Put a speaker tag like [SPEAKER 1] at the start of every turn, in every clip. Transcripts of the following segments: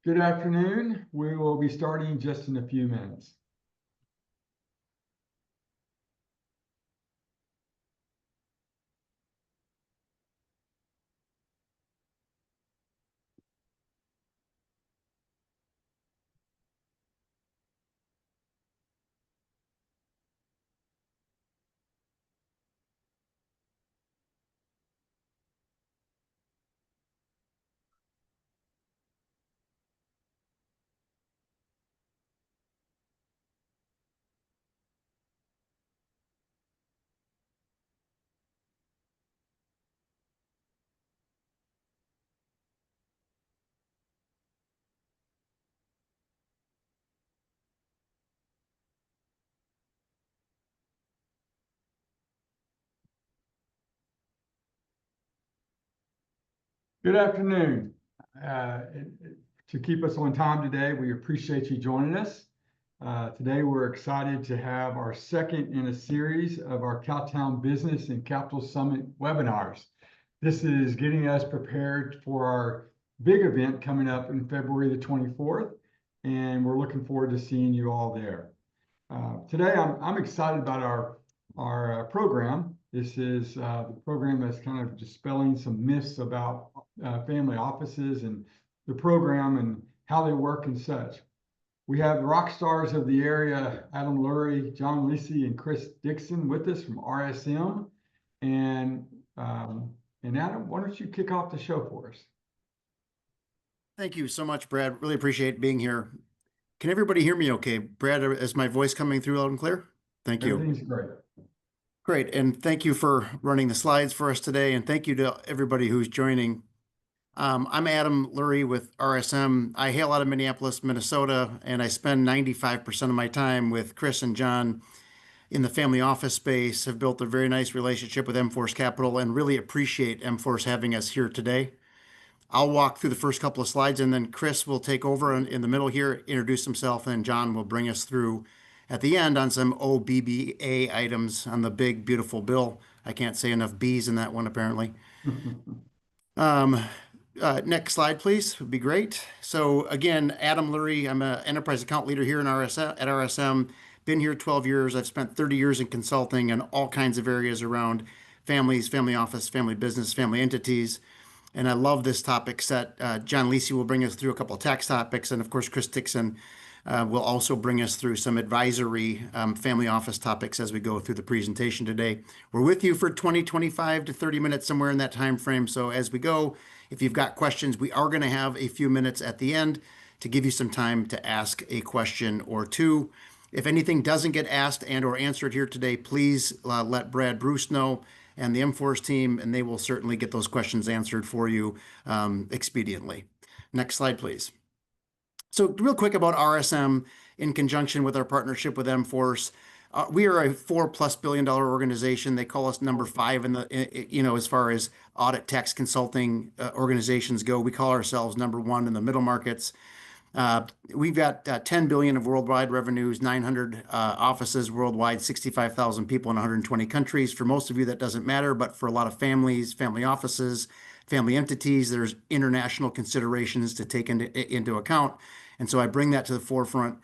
[SPEAKER 1] Good afternoon. We will be starting just in a few minutes. Good afternoon. To keep us on time today, we appreciate you joining us. Today, we're excited to have our second in a series of our Cowtown Business and Capital Summit webinars. This is getting us prepared for our big event coming up in February the 24th, and we're looking forward to seeing you all there. Today, I'm excited about our program. This is the program that's kind of dispelling some myths about family offices and the program and how they work and such. We have the rock stars of the area, Adam Lurie, John Lisi, and Chris Dixon with us from RSM. And Adam, why don't you kick off the show for us?
[SPEAKER 2] Thank you so much, Brad. Really appreciate being here. Can everybody hear me okay? Brad, is my voice coming through loud and clear? Thank you.
[SPEAKER 1] Everything's great.
[SPEAKER 2] Great, and thank you for running the slides for us today, and thank you to everybody who's joining. I'm Adam Lurie with RSM. I hail out of Minneapolis, Minnesota, and I spend 95% of my time with Chris and John in the family office space. Have built a very nice relationship with M-Force Capital and really appreciate M-Force having us here today. I'll walk through the first couple of slides, and then Chris will take over in the middle here, introduce himself, and John will bring us through at the end on some OBBA items on the big, beautiful bill. I can't say enough B's in that one, apparently. Next slide, please, would be great. So again, Adam Lurie, I'm an enterprise account leader here at RSM. Been here 12 years. I've spent 30 years in consulting in all kinds of areas around families, family office, family business, family entities. And I love this topic set. John Lisi will bring us through a couple of tax topics. And of course, Chris Dixon will also bring us through some advisory family office topics as we go through the presentation today. We're with you for 25 to 30 minutes, somewhere in that time frame. So as we go, if you've got questions, we are going to have a few minutes at the end to give you some time to ask a question or two. If anything doesn't get asked and or answered here today, please let Brad Bruce know and the M-Force team, and they will certainly get those questions answered for you expediently. Next slide, please. So real quick about RSM in conjunction with our partnership with M-Force. We are a $4+ billion organization. They call us number 5 in the, as far as audit tax consulting organizations go. We call ourselves number 1 in the middle markets. We've got 10 billion of worldwide revenues, 900 offices worldwide, 65,000 people in 120 countries. For most of you, that doesn't matter, but for a lot of families, family offices, family entities, there's international considerations to take into account. And so I bring that to the forefront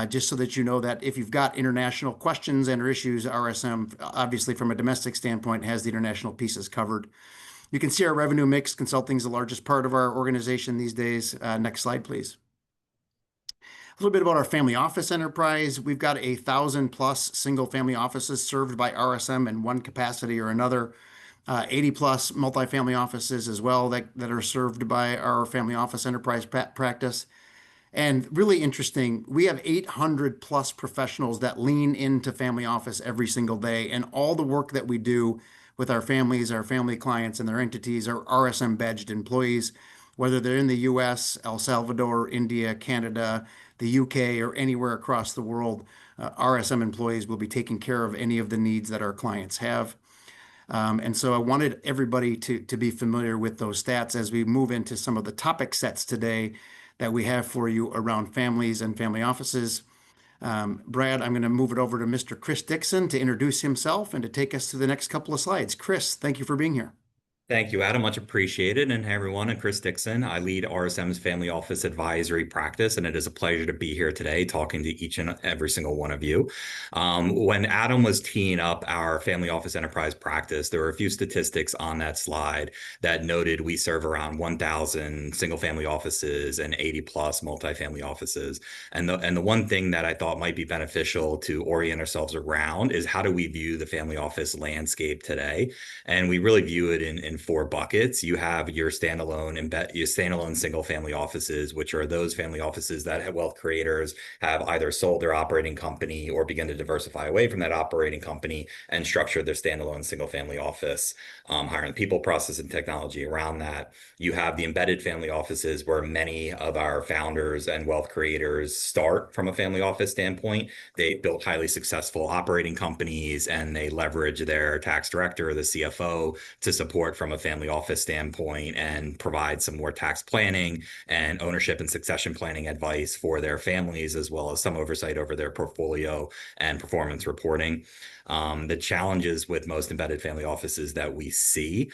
[SPEAKER 2] just so that you know that if you've got international questions and or issues, RSM, obviously from a domestic standpoint, has the international pieces covered. You can see our revenue mix. Consulting is the largest part of our organization these days. Next slide, please. A little bit about our family office enterprise. We've got 1,000+ single family offices served by RSM in one capacity or another. 80+ multifamily offices as well that are served by our family office enterprise practice. And really interesting, we have 800+ professionals that lean into family office every single day. And all the work that we do with our families, our family clients, and their entities are RSM badged employees, whether they're in the US, El Salvador, India, Canada, the UK, or anywhere across the world. RSM employees will be taking care of any of the needs that our clients have. And so I wanted everybody to be familiar with those stats as we move into some of the topic sets today that we have for you around families and family offices. Brad, I'm going to move it over to Mr. Chris Dixon to introduce himself and to take us to the next couple of slides. Chris, thank you for being here.
[SPEAKER 3] Thank you, Adam. Much appreciated. And hey, everyone, I'm Chris Dixon. I lead RSM's Family Office Advisory practice, and it is a pleasure to be here today talking to each and every single one of you. When Adam was teeing up our Family Office Enterprise practice, there were a few statistics on that slide that noted we serve around 1,000 single-family offices and 80 plus multifamily offices. And the one thing that I thought might be beneficial to orient ourselves around is how do we view the family office landscape today? And we really view it in four buckets. You have your standalone single family offices, which are those family offices that have wealth creators have either sold their operating company or begin to diversify away from that operating company and structure their standalone single family office, hiring people, process, and technology around that. You have the embedded family offices where many of our founders and wealth creators start from a family office standpoint. They built highly successful operating companies and they leverage their tax director or the CFO to support from a family office standpoint and provide some more tax planning and ownership and succession planning advice for their families, as well as some oversight over their portfolio and performance reporting. The challenges with most embedded family offices that we see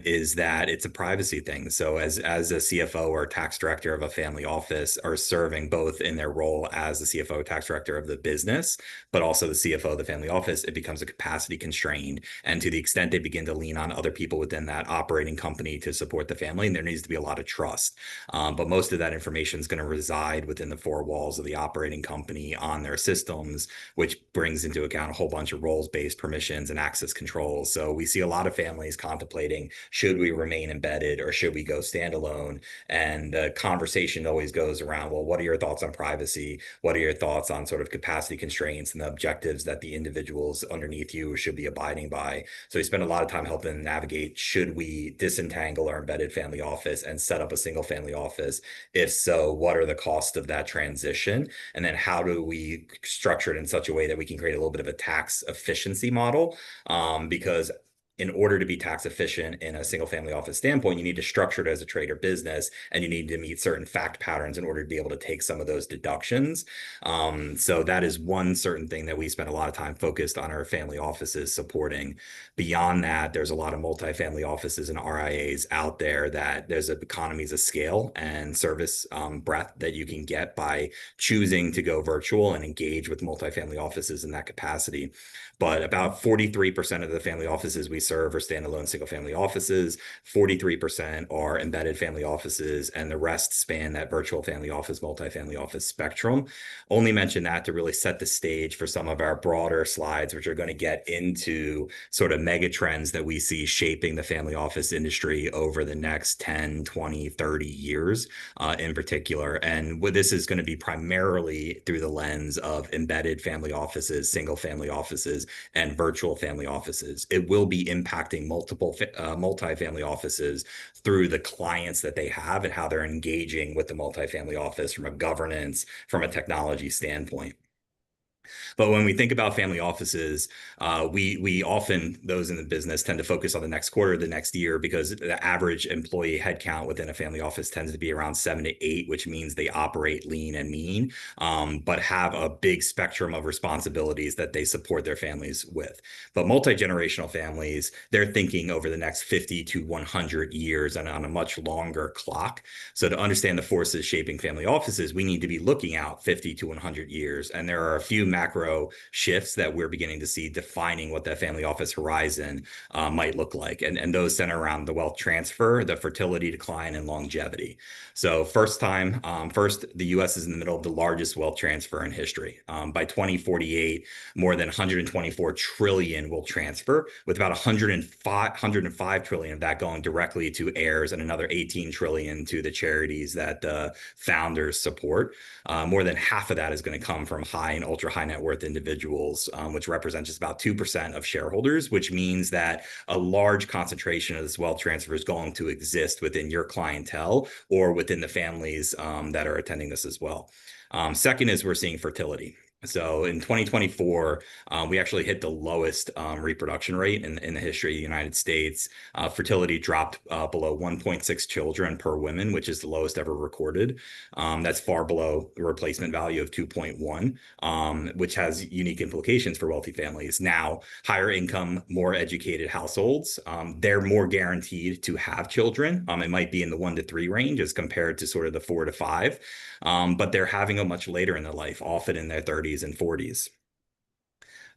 [SPEAKER 3] is that it's a privacy thing. So as a CFO or tax director of a family office are serving both in their role as the CFO tax director of the business, but also the CFO of the family office, it becomes a capacity constrained. And to the extent they begin to lean on other people within that operating company to support the family, and there needs to be a lot of trust. But most of that information is going to reside within the four walls of the operating company on their systems, which brings into account a whole bunch of roles-based permissions and access controls. So we see a lot of families contemplating, should we remain embedded or should we go standalone? And the conversation always goes around, well, what are your thoughts on privacy? What are your thoughts on sort of capacity constraints and the objectives that the individuals underneath you should be abiding by? So we spend a lot of time helping them navigate, should we disentangle our embedded family office and set up a single family office? If so, what are the costs of that transition? And then how do we structure it in such a way that we can create a little bit of a tax efficiency model? Because in order to be tax efficient in a single family office standpoint, you need to structure it as a trade or business, and you need to meet certain fact patterns in order to be able to take some of those deductions. So that is one certain thing that we spend a lot of time focused on our family offices supporting. Beyond that, there's a lot of multifamily offices and RIAs out there that there's economies of scale and service breadth that you can get by choosing to go virtual and engage with multifamily offices in that capacity. But about 43% of the family offices we serve are standalone single family offices, 43% are embedded family offices, and the rest span that virtual family office, multifamily office spectrum. Only mention that to really set the stage for some of our broader slides, which are going to get into sort of mega trends that we see shaping the family office industry over the next 10, 20, 30 years in particular. And this is going to be primarily through the lens of embedded family offices, single family offices, and virtual family offices. It will be impacting multiple multifamily offices through the clients that they have and how they're engaging with the multifamily office from a governance, from a technology standpoint. But when we think about family offices, we often, those in the business, tend to focus on the next quarter, the next year, because the average employee headcount within a family office tends to be around 7 to 8, which means they operate lean and mean, but have a big spectrum of responsibilities that they support their families with. But multi-generational families, they're thinking over the next 50 to 100 years and on a much longer clock. So to understand the forces shaping family offices, we need to be looking out 50 to 100 years. And there are a few macro shifts that we're beginning to see defining what that family office horizon might look like. And those center around the wealth transfer, the fertility decline, and longevity. So first, the U.S. is in the middle of the largest wealth transfer in history. By 2048, more than 124 trillion will transfer, with about 105 trillion of that going directly to heirs and another 18 trillion to the charities that the founders support. More than half of that is going to come from high and ultra high net worth individuals, which represents just about 2% of shareholders, which means that a large concentration of this wealth transfer is going to exist within your clientele or within the families that are attending this as well. Second is we're seeing fertility. So in 2024, we actually hit the lowest reproduction rate in the history of the United States. Fertility dropped below 1.6 children per woman, which is the lowest ever recorded. That's far below the replacement value of 2.1, which has unique implications for wealthy families. Now, higher income, more educated households, they're more guaranteed to have children. It might be in the 1 to 3 range as compared to sort of the 4 to 5, but they're having them much later in their life, often in their 30s and 40s.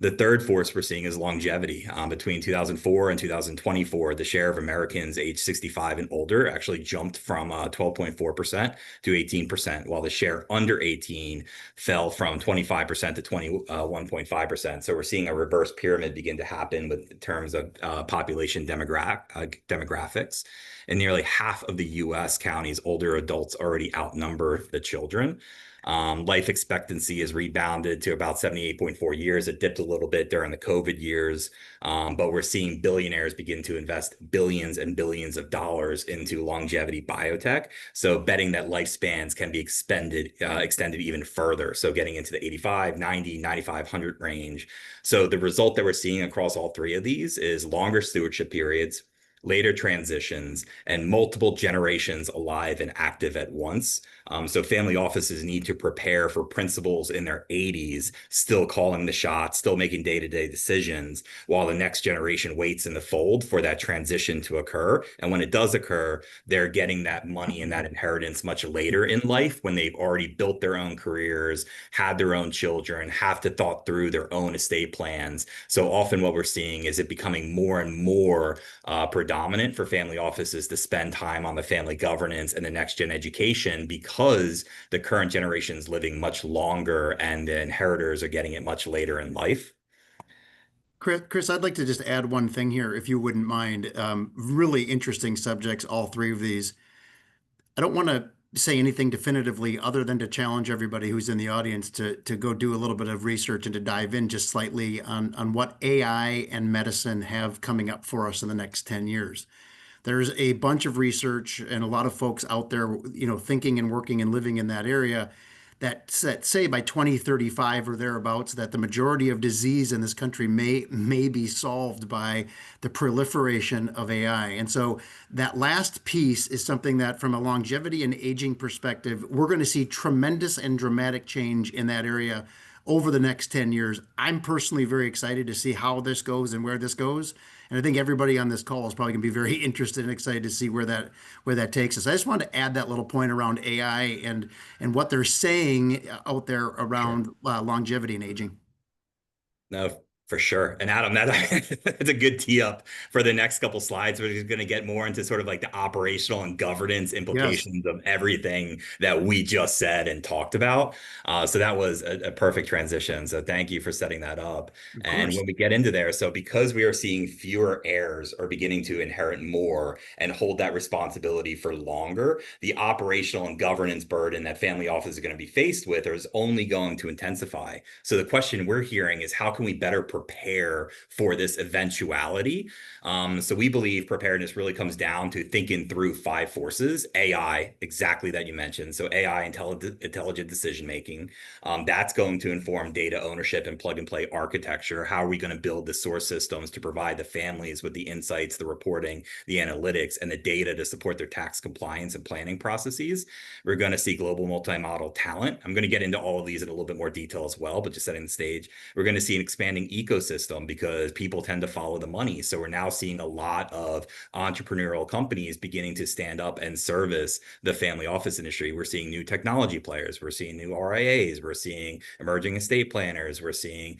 [SPEAKER 3] The third force we're seeing is longevity. Between 2004 and 2024, the share of Americans age 65 and older actually jumped from 12.4% to 18%, while the share under 18 fell from 25% to 21.5%. So we're seeing a reverse pyramid begin to happen with in terms of population demographics. In nearly half of the US counties, older adults already outnumber the children. Life expectancy has rebounded to about 78.4 years. It dipped a little bit during the COVID years, but we're seeing billionaires begin to invest billions and billions of dollars into longevity biotech. So betting that lifespans can be extended even further. So getting into the 85, 90, 95, 100 range. So the result that we're seeing across all three of these is longer stewardship periods, later transitions, and multiple generations alive and active at once. So family offices need to prepare for principals in their 80s, still calling the shots, still making day-to-day decisions, while the next generation waits in the fold for that transition to occur. And when it does occur, they're getting that money and that inheritance much later in life when they've already built their own careers, had their own children, have to thought through their own estate plans. So often what we're seeing is it becoming more and more predominant for family offices to spend time on the family governance and the next gen education, because the current generation is living much longer and the inheritors are getting it much later in life.
[SPEAKER 2] Chris, I'd like to just add one thing here, if you wouldn't mind. Really interesting subjects, all three of these. I don't want to say anything definitively other than to challenge everybody who's in the audience to go do a little bit of research and to dive in just slightly on what AI and medicine have coming up for us in the next 10 years. There's a bunch of research and a lot of folks out there, thinking and working and living in that area that say by 2035 or thereabouts that the majority of disease in this country may be solved by the proliferation of AI. And so that last piece is something that, from a longevity and aging perspective, we're going to see tremendous and dramatic change in that area over the next 10 years. I'm personally very excited to see how this goes and where this goes. And I think everybody on this call is probably going to be very interested and excited to see where that takes us. I just wanted to add that little point around AI and what they're saying out there around longevity and aging.
[SPEAKER 3] No, for sure. And Adam, that's a good tee up for the next couple slides. We're just going to get more into sort of like the operational and governance
[SPEAKER 2] Yes,
[SPEAKER 3] implications of everything that we just said and talked about. So that was a perfect transition. So thank you for setting that up.
[SPEAKER 2] of
[SPEAKER 3] And
[SPEAKER 2] course.
[SPEAKER 3] when we get into there, so because we are seeing fewer heirs are beginning to inherit more and hold that responsibility for longer, the operational and governance burden that family office is going to be faced with is only going to intensify. So the question we're hearing is, how can we better prepare for this eventuality? So we believe preparedness really comes down to thinking through 5 forces. AI, exactly that you mentioned. So AI, intelligent decision making. That's going to inform data ownership and plug and play architecture. How are we going to build the source systems to provide the families with the insights, the reporting, the analytics, and the data to support their tax compliance and planning processes? We're going to see global multi-model talent. I'm going to get into all of these in a little bit more detail as well, but just setting the stage. We're going to see an expanding ecosystem because people tend to follow the money. So we're now seeing a lot of entrepreneurial companies beginning to stand up and service the family office industry. We're seeing new technology players. We're seeing new RIAs. We're seeing emerging estate planners. We're seeing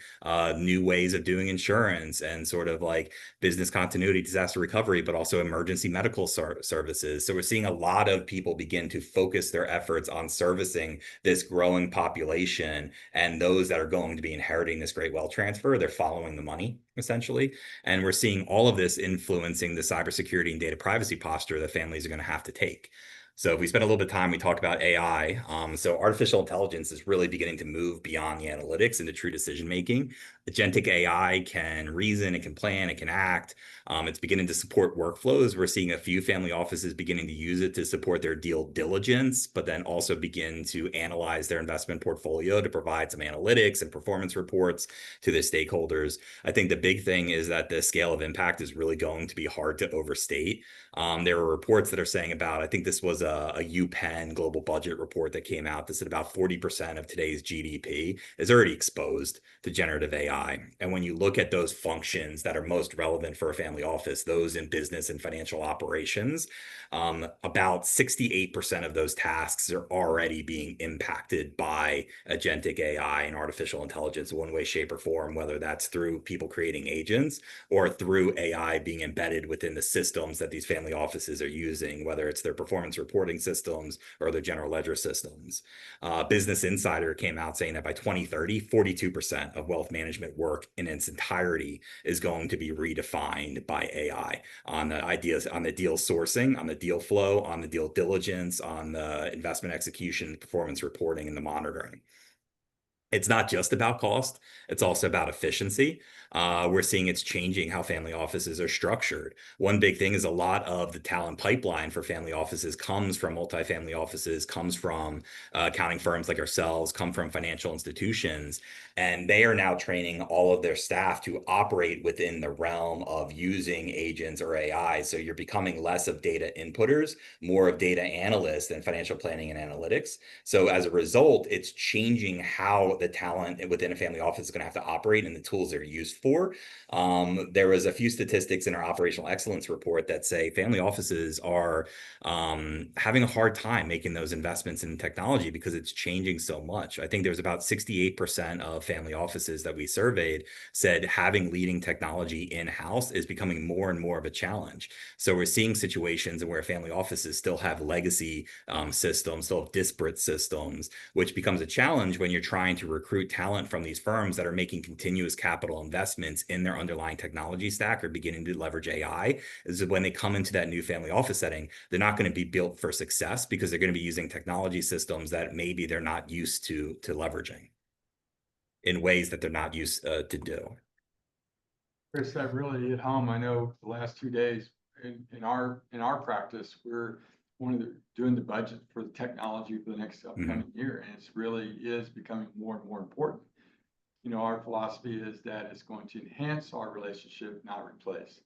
[SPEAKER 3] new ways of doing insurance and sort of like business continuity, disaster recovery, but also emergency medical services. So we're seeing a lot of people begin to focus their efforts on servicing this growing population, and those that are going to be inheriting this great wealth transfer, they're following the money essentially. And we're seeing all of this influencing the cybersecurity and data privacy posture that families are going to have to take. So if we spend a little bit of time, we talked about AI. So artificial intelligence is really beginning to move beyond the analytics into true decision making. Agentic AI can reason, it can plan, it can act. It's beginning to support workflows. We're seeing a few family offices beginning to use it to support their deal diligence, but then also begin to analyze their investment portfolio to provide some analytics and performance reports to the stakeholders. I think the big thing is that the scale of impact is really going to be hard to overstate. There are reports that are saying about, I think this was a UPenn global budget report that came out that said about 40% of today's GDP is already exposed to generative AI. And when you look at those functions that are most relevant for a family office, those in business and financial operations, about 68% of those tasks are already being impacted by agentic AI and artificial intelligence in one way, shape, or form, whether that's through people creating agents or through AI being embedded within the systems that these family offices are using, whether it's their performance reporting systems or their general ledger systems. Business Insider came out saying that by 2030, 42% of wealth management work in its entirety is going to be redefined by AI on the ideas, on the deal sourcing, on the deal flow, on the deal diligence, on the investment execution, performance reporting, and the monitoring. It's not just about cost, it's also about efficiency. We're seeing it's changing how family offices are structured. One big thing is a lot of the talent pipeline for family offices comes from multifamily offices, comes from accounting firms like ourselves, come from financial institutions, and they are now training all of their staff to operate within the realm of using agents or AI. So you're becoming less of data inputters, more of data analysts and financial planning and analytics. So as a result, it's changing how the talent within a family office is going to have to operate and the tools they're used for. There was a few statistics in our operational excellence report that say family offices are having a hard time making those investments in technology because it's changing so much. I think there was about 68% of family offices that we surveyed said having leading technology in-house is becoming more and more of a challenge. So we're seeing situations where family offices still have legacy systems, still have disparate systems, which becomes a challenge when you're trying to recruit talent from these firms that are making continuous capital investments in their underlying technology stack or beginning to leverage AI. Is when they come into that new family office setting, they're not going to be built for success because they're going to be using technology systems that maybe they're not used to leveraging in ways that they're not used to do.
[SPEAKER 1] Chris, that really hit home. I know the last 2 days in our practice, we're doing the budget for the technology for the next upcoming year, and it's really is becoming more and more important. You know, our philosophy is that it's going to enhance our relationship, not replace.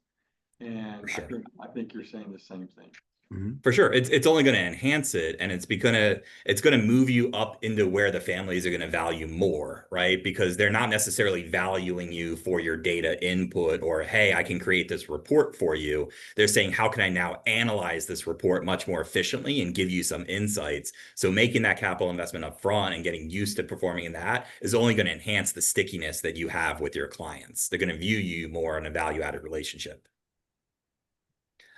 [SPEAKER 1] And
[SPEAKER 3] Sure.
[SPEAKER 1] I think you're saying the same thing.
[SPEAKER 3] For sure. It's only going to enhance it, and it's going to move you up into where the families are going to value more, right? Because they're not necessarily valuing you for your data input or, hey, I can create this report for you. They're saying, how can I now analyze this report much more efficiently and give you some insights? So making that capital investment up front and getting used to performing in that is only going to enhance the stickiness that you have with your clients. They're going to view you more in a value-added relationship.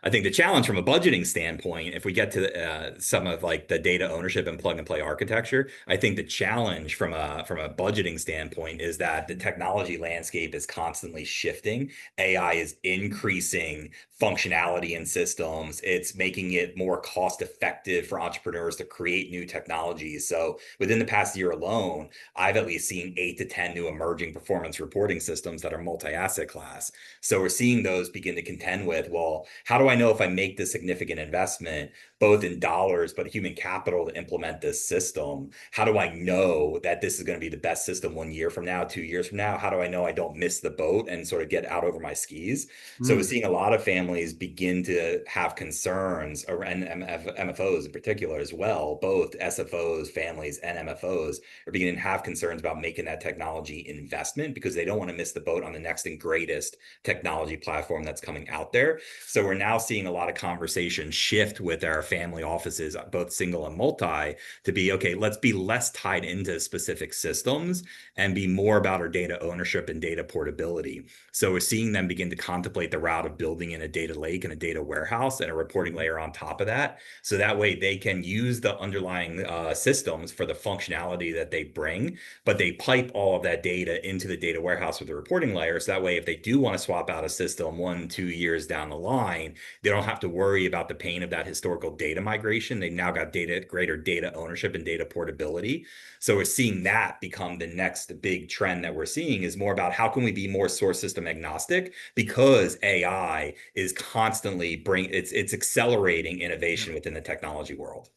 [SPEAKER 3] I think the challenge from a budgeting standpoint, if we get to some of like the data ownership and plug and play architecture, I think the challenge from a budgeting standpoint is that the technology landscape is constantly shifting. AI is increasing functionality in systems. It's making it more cost effective for entrepreneurs to create new technologies. So within the past year alone, I've at least seen 8 to 10 new emerging performance reporting systems that are multi-asset class. So we're seeing those begin to contend with, well, how do I know if I make this significant investment, both in dollars, but human capital to implement this system? How do I know that this is going to be the best system 1 year from now, 2 years from now? How do I know I don't miss the boat and sort of get out over my skis? So we're seeing a lot of families begin to have concerns around MFOs in particular as well. Both SFOs, families, and MFOs are beginning to have concerns about making that technology investment because they don't want to miss the boat on the next and greatest technology platform that's coming out there. So we're now seeing a lot of conversation shift with our family offices, both single and multi, to be, okay, let's be less tied into specific systems and be more about our data ownership and data portability. So we're seeing them begin to contemplate the route of building in a data lake and a data warehouse and a reporting layer on top of that. So that way they can use the underlying systems for the functionality that they bring, but they pipe all of that data into the data warehouse with the reporting layer. So that way, if they do want to swap out a system 1-2 years down the line, They don't have to worry about the pain of that historical data migration. They've now got greater data ownership and data portability. So we're seeing that become the next big trend that we're seeing is more about how can we be more source system agnostic because AI is constantly it's accelerating innovation within the technology world.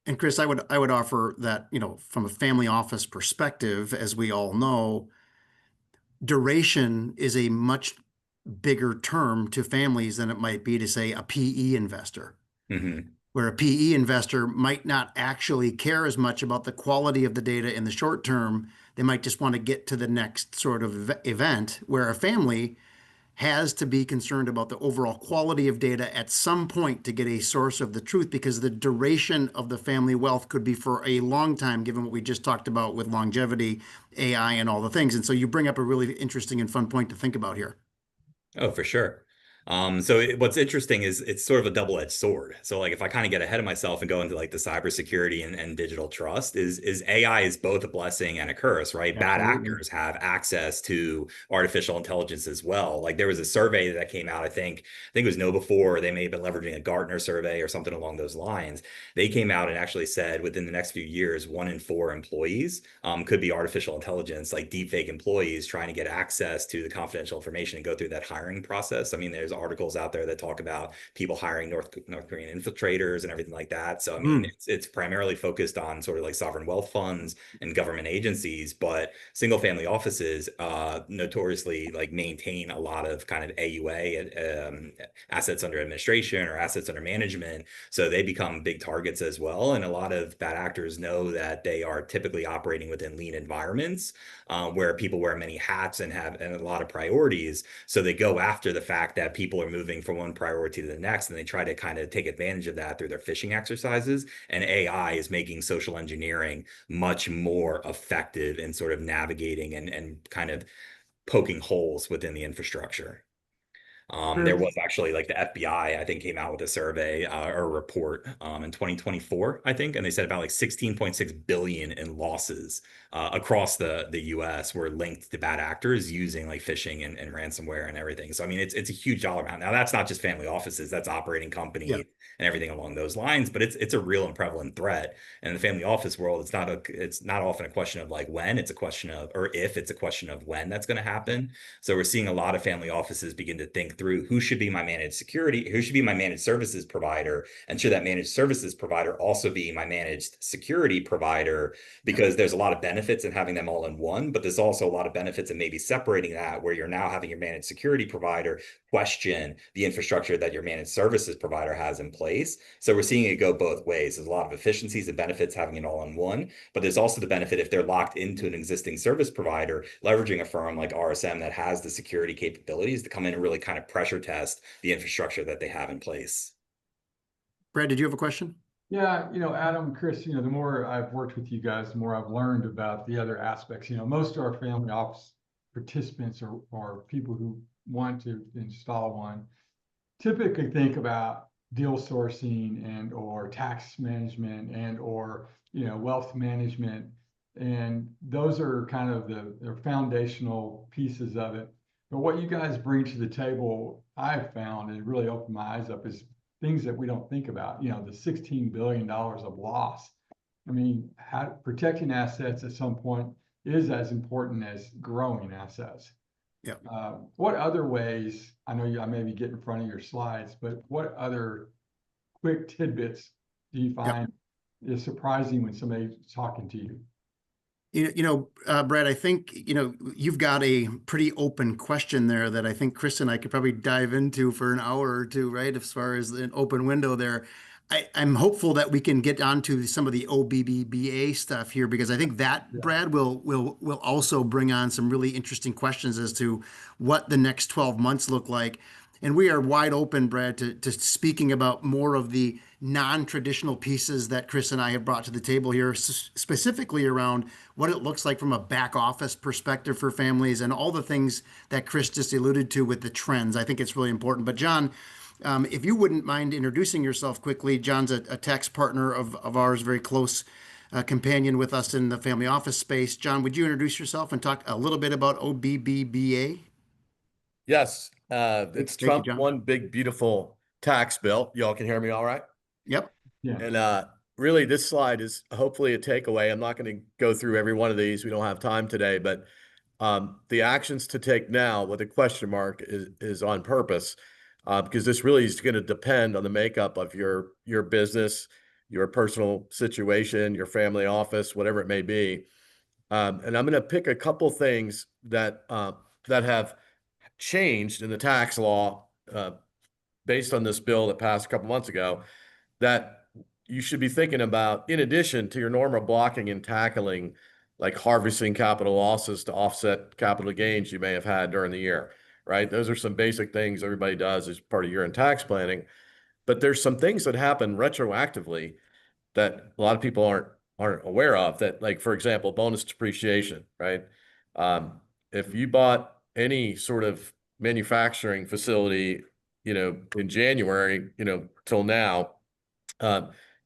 [SPEAKER 2] And Chris, I would offer that, from a family office perspective, as we all know, duration is a much bigger term to families than it might be to say a PE investor,
[SPEAKER 3] Mm-hmm.
[SPEAKER 2] where a PE investor might not actually care as much about the quality of the data in the short term. They might just want to get to the next sort of event, where a family has to be concerned about the overall quality of data at some point to get a source of the truth, because the duration of the family wealth could be for a long time, given what we just talked about with longevity, AI, and all the things. And so you bring up a really interesting and fun point to think about here.
[SPEAKER 3] Oh, for sure. What's interesting is it's sort of a double-edged sword. So like if I kind of get ahead of myself and go into like the cybersecurity and digital trust is AI is both a blessing and a curse, right? Bad
[SPEAKER 2] Absolutely.
[SPEAKER 3] actors have access to artificial intelligence as well. Like there was a survey that came out, I think it was KnowBe4, they may have been leveraging a Gartner survey or something along those lines. They came out and actually said within the next few years, 1 in 4 employees could be artificial intelligence, like deepfake employees trying to get access to the confidential information and go through that hiring process. I mean, there's articles out there that talk about people hiring North Korean infiltrators and everything like that. So I mean,
[SPEAKER 2] Mm.
[SPEAKER 3] it's primarily focused on sort of like sovereign wealth funds and government agencies, but single family offices notoriously like maintain a lot of kind of AUA assets under administration or assets under management. So they become big targets as well. And a lot of bad actors know that they are typically operating within lean environments where people wear many hats and have a lot of priorities. So they go after the fact that people are moving from one priority to the next, and they try to kind of take advantage of that through their phishing exercises. And AI is making social engineering much more effective in sort of navigating and kind of poking holes within the infrastructure. There
[SPEAKER 1] Chris,
[SPEAKER 3] was actually like the FBI, I think, came out with a survey or a report in 2024, I think, and they said about like 16.6 billion in losses across the US were linked to bad actors using like phishing and ransomware and everything. So I mean, it's a huge dollar amount. Now that's not just family offices, that's operating
[SPEAKER 2] Yeah.
[SPEAKER 3] companies and everything along those lines, but it's a real and prevalent threat. And in the family office world, it's not often a question of like when, it's a question of or if, it's a question of when that's going to happen. So we're seeing a lot of family offices begin to think through who should be my managed security, who should be my managed services provider, and should that managed services provider also be my managed security provider?
[SPEAKER 2] Yeah.
[SPEAKER 3] Because there's a lot of benefits in having them all in one, but there's also a lot of benefits in maybe separating that, where you're now having your managed security provider question the infrastructure that your managed services provider has in place. So we're seeing it go both ways. There's a lot of efficiencies and benefits having it all in one, but there's also the benefit if they're locked into an existing service provider, leveraging a firm like RSM that has the security capabilities to come in and really kind of pressure test the infrastructure that they have in place.
[SPEAKER 2] Brad, did you have a question?
[SPEAKER 1] yeah, Adam, Chris, the more I've worked with you guys, the more I've learned about the other aspects. Most of our family office participants are people who want to install one, typically think about deal sourcing and or tax management and or wealth management, and those are kind of the foundational pieces of it. But what you guys bring to the table, I've found, and really opened my eyes up, is things that we don't think about. The $16 billion of loss. I mean, protecting assets at some point is as important as growing assets.
[SPEAKER 2] Yeah.
[SPEAKER 1] What other ways, I know I maybe get in front of your slides, but what other quick tidbits do you
[SPEAKER 2] Yeah.
[SPEAKER 1] find is surprising when somebody's talking to you?
[SPEAKER 2] Brad, I think, you've got a pretty open question there that I think Chris and I could probably dive into for an hour or two, right? As far as an open window there. I'm hopeful that we can get onto some of the OBBBA stuff here, because I think that,
[SPEAKER 1] Yeah.
[SPEAKER 2] Brad, will also bring on some really interesting questions as to what the next 12 months look like. And we are wide open, Brad, to speaking about more of the non-traditional pieces that Chris and I have brought to the table here, specifically around what it looks like from a back office perspective for families and all the things that Chris just alluded to with the trends. I think it's really important. But John, if you wouldn't mind introducing yourself quickly. John's a tax partner of ours, very close companion with us in the family office space. John, would you introduce yourself and talk a little bit about OBBBA?
[SPEAKER 4] Yes, it's
[SPEAKER 2] Thank you,
[SPEAKER 4] Trump,
[SPEAKER 2] John.
[SPEAKER 4] one big, beautiful tax bill. Y'all can hear me all right?
[SPEAKER 2] Yep.
[SPEAKER 1] Yeah.
[SPEAKER 4] And really, this slide is hopefully a takeaway. I'm not going to go through every one of these. We don't have time today, but the actions to take now with a question mark is on purpose, because this really is going to depend on the makeup of your business, your personal situation, your family office, whatever it may be. And I'm going to pick a couple things that have changed in the tax law based on this bill that passed a couple months ago that you should be thinking about in addition to your normal blocking and tackling, like harvesting capital losses to offset capital gains you may have had during the year, right? Those are some basic things everybody does as part of year-end tax planning. But there's some things that happen retroactively that a lot of people aren't aware of, that, like, for example, bonus depreciation, right? If you bought any sort of manufacturing facility, in January, till now,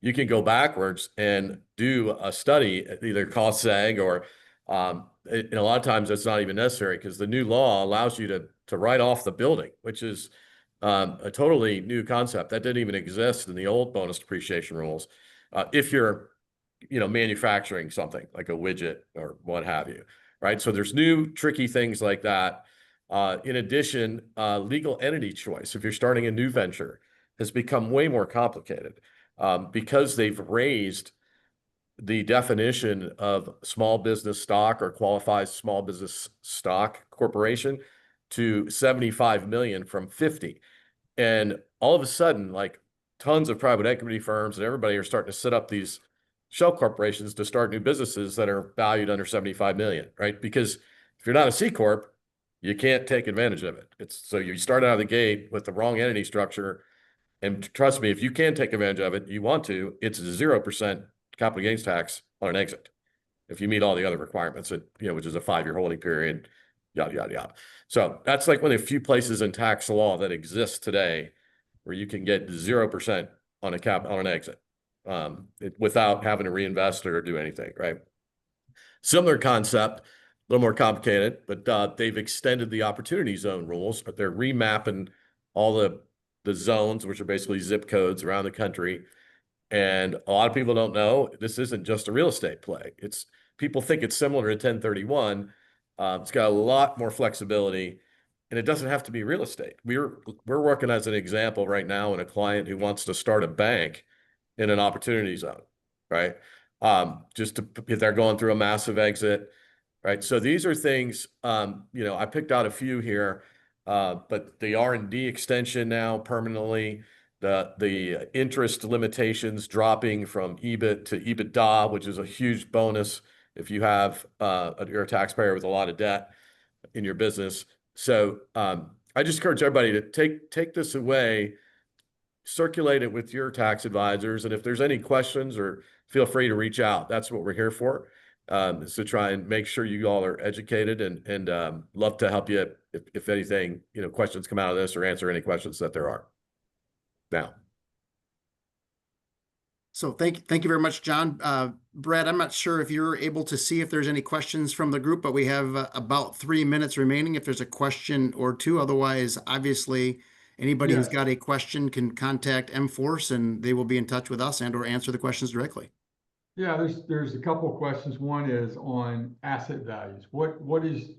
[SPEAKER 4] you can go backwards and do a study, either cost seg or, and a lot of times that's not even necessary because the new law allows you to write off the building, which is a totally new concept that didn't even exist in the old bonus depreciation rules. If you're, manufacturing something like a widget or what have you, right? So there's new tricky things like that. In addition, legal entity choice, if you're starting a new venture, has become way more complicated because they've raised the definition of small business stock or qualifies small business stock corporation to 75 million from 50. And all of a sudden, like, tons of private equity firms and everybody are starting to set up these shell corporations to start new businesses that are valued under 75 million, right? Because if you're not a C corp, you can't take advantage of it. So you start out of the gate with the wrong entity structure. And trust me, if you can take advantage of it, you want to, it's 0% capital gains tax on an exit if you meet all the other requirements, which is a 5-year holding period, yada, yada, yada. So that's like one of the few places in tax law that exists today where you can get 0% on an exit without having to reinvest or do anything, right? Similar concept, a little more complicated, but they've extended the opportunity zone rules, but they're remapping all the zones, which are basically zip codes around the country. And a lot of people don't know this isn't just a real estate play. People think it's similar to 1031. It's got a lot more flexibility, and it doesn't have to be real estate. We're working as an example right now in a client who wants to start a bank in an opportunity zone, right? If they're going through a massive exit, right? So these are things, I picked out a few here, but the R&D extension now permanently, the interest limitations dropping from EBIT to EBITDA, which is a huge bonus if you have you're a taxpayer with a lot of debt in your business. So I just encourage everybody to take this away, circulate it with your tax advisors, and if there's any questions, or feel free to reach out. That's what we're here for, is to try and make sure you all are educated, and love to help you if anything, questions come out of this, or answer any questions that there are. Now.
[SPEAKER 2] So thank you very much, John. Brad, I'm not sure if you're able to see if there's any questions from the group, but we have about 3 minutes remaining if there's a question or two. Otherwise, obviously, anybody who's got a question can contact M-Force and they will be in touch with us and or answer the questions directly.
[SPEAKER 1] Yeah, there's a couple of questions. One is on asset values. What is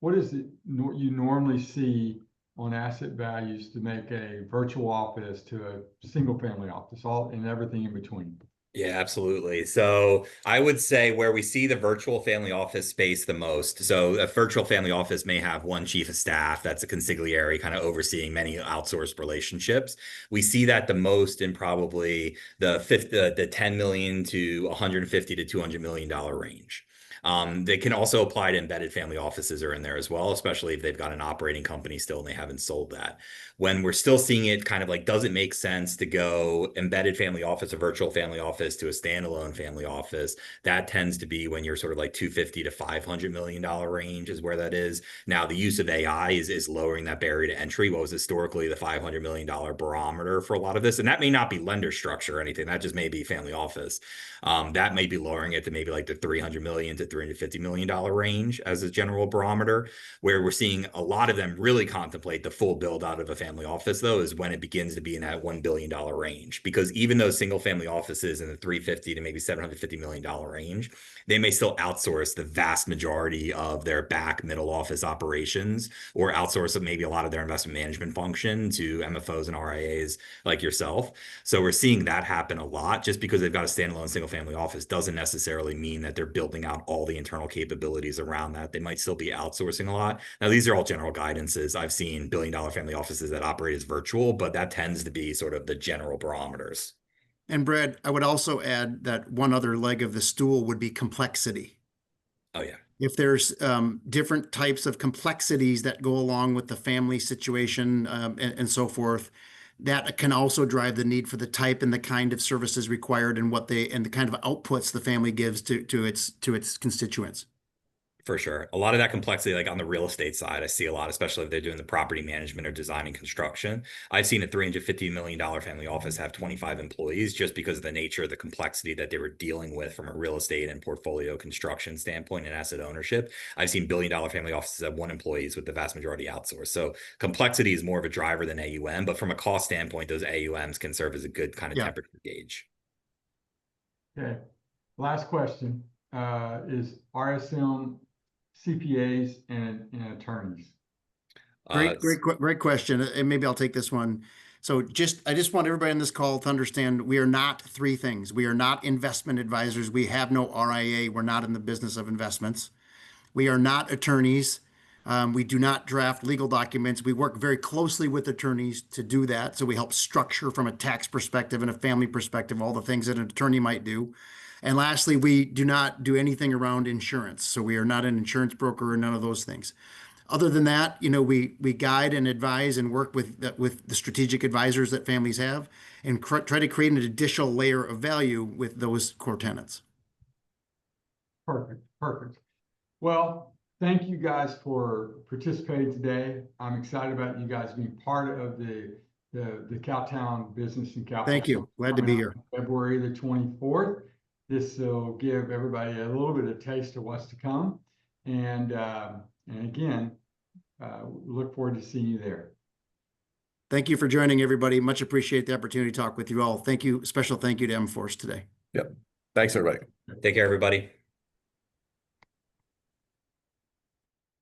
[SPEAKER 1] it you normally see on asset values to make a virtual office to a single family office, all and everything in between?
[SPEAKER 3] Yeah, absolutely. So I would say where we see the virtual family office space the most. So a virtual family office may have one chief of staff that's a consigliere kind of overseeing many outsourced relationships. We see that the most in probably the 10 million to 150 to $200 million range. They can also apply to embedded family offices are in there as well, especially if they've got an operating company still and they haven't sold that. When we're still seeing it kind of like, does it make sense to go embedded family office, a virtual family office to a standalone family office? That tends to be when you're sort of like 250 to $500 million range is where that is. Now, the use of AI is lowering that barrier to entry. What was historically the $500 million barometer for a lot of this? And that may not be lender structure or anything. That just may be family office. That may be lowering it to maybe like the 300 million to $350 million range as a general barometer. Where we're seeing a lot of them really contemplate the full build out of a family office, though, is when it begins to be in that $1 billion range. Because even those single family offices in the $350 to maybe $750 million range, they may still outsource the vast majority of their back middle office operations, or outsource maybe a lot of their investment management function to MFOs and RIAs like yourself. So we're seeing that happen a lot. Just because they've got a standalone single family office doesn't necessarily mean that they're building out all the internal capabilities around that. They might still be outsourcing a lot. Now, these are all general guidances. I've seen billion-dollar family offices that operate as virtual, but that tends to be sort of the general barometers.
[SPEAKER 2] And Brad, I would also add that one other leg of the stool would be complexity.
[SPEAKER 3] Oh, yeah.
[SPEAKER 2] If there's different types of complexities that go along with the family situation and so forth, that can also drive the need for the type and the kind of services required and and the kind of outputs the family gives to its constituents.
[SPEAKER 3] For sure. A lot of that complexity, like on the real estate side, I see a lot, especially if they're doing the property management or design and construction. I've seen a $350 million family office have 25 employees just because of the nature of the complexity that they were dealing with from a real estate and portfolio construction standpoint and asset ownership. I've seen billion-dollar family offices have 1 employees with the vast majority outsourced. So complexity is more of a driver than AUM, but from a cost standpoint, those AUMs can serve as a good kind of temperature gauge.
[SPEAKER 1] Okay. Last question is RSM CPAs and attorneys.
[SPEAKER 2] Great question. And maybe I'll take this one. So I just want everybody on this call to understand we are not 3 things. We are not investment advisors. We have no RIA. We're not in the business of investments. We are not attorneys. We do not draft legal documents. We work very closely with attorneys to do that. So we help structure from a tax perspective and a family perspective all the things that an attorney might do. And lastly, we do not do anything around insurance. So we are not an insurance broker or none of those things. Other than that, we guide and advise and work with the strategic advisors that families have and try to create an additional layer of value with those core tenants.
[SPEAKER 1] Perfect. Well, thank you guys for participating today. I'm excited about you guys being part of the Cowtown Business and Capital.
[SPEAKER 2] Thank you. Glad to be here.
[SPEAKER 1] February the 24th. This will give everybody a little bit of taste of what's to come. And again, look forward to seeing you there.
[SPEAKER 2] Thank you for joining, everybody. Much appreciate the opportunity to talk with you all. Thank you. Special thank you to M-Force today.
[SPEAKER 4] Yep. Thanks, everybody.
[SPEAKER 3] Take care, everybody.